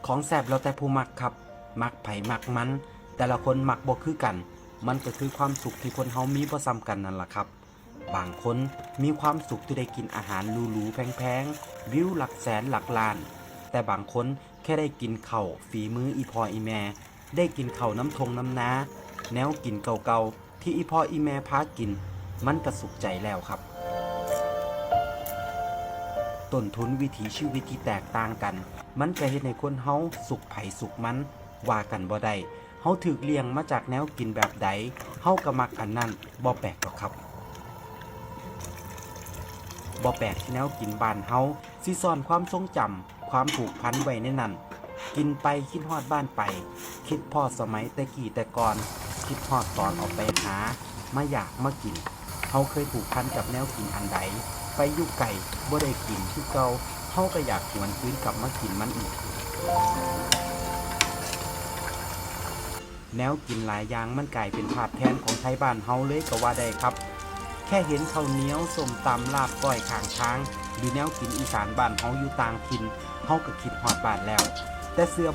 ของแซ่บแล้วแต่ผู้มักครับมักไผมักมันแต่ละคนมักบ่คือกันมันก็คือความสุขที่คนเฮามีบ่ซ้ำกันนั่นล่ะครับบางคนมีความสุขที่ได้กินอาหารหรูๆแพงๆวิวหลักแสนหลักล้านแต่บางคนแค่ได้กินข้าวฝีมืออีพ่ออีแม่ได้กินข้าวน้ำทงน้ำนาแนวกินเก่าๆที่อีพ่ออีแม่พากินมันก็สุขใจแล้วครับต้นทุนวิถีชีวิตที่แตกต่างกันมันก็เฮ็ดให้คนเฮาสุขไผสุขมันว่ากันบ่ได้เฮาถูกเลี้ยงมาจากแนวกินแบบใดเฮาก็มักอันนั้นบ่แปลกหรอกครับบ่แปลกที่แนวกินบ้านเฮาสิซ่อนความทรงจำความผูกพันไว้ในนั้นกินไปคิดฮอดบ้านไปคิดพอสมัยแต่กี้แต่ก่อนคิดฮอดตอนออกไปหามาอยากมากินเฮาเคยผูกพันกับแนวกินอันใดไปอยู่ไกลบ่ได้กินคือเก่าเฮาก็อยากหวนคืนกลับมากินมันอีกแนวกินหลายอย่างมันกลายเป็นภาพแทนของไทยบ้านเฮาเลยก็ว่าได้ครับแค่เห็นข้าวเหนียวส้มตำลาบก้อยข้างทางหรือแนวกินอีสานบ้านเฮาอยู่ต่างถิ่นเฮาก็คิดฮอดบ้านแล้วแต่เสื้อ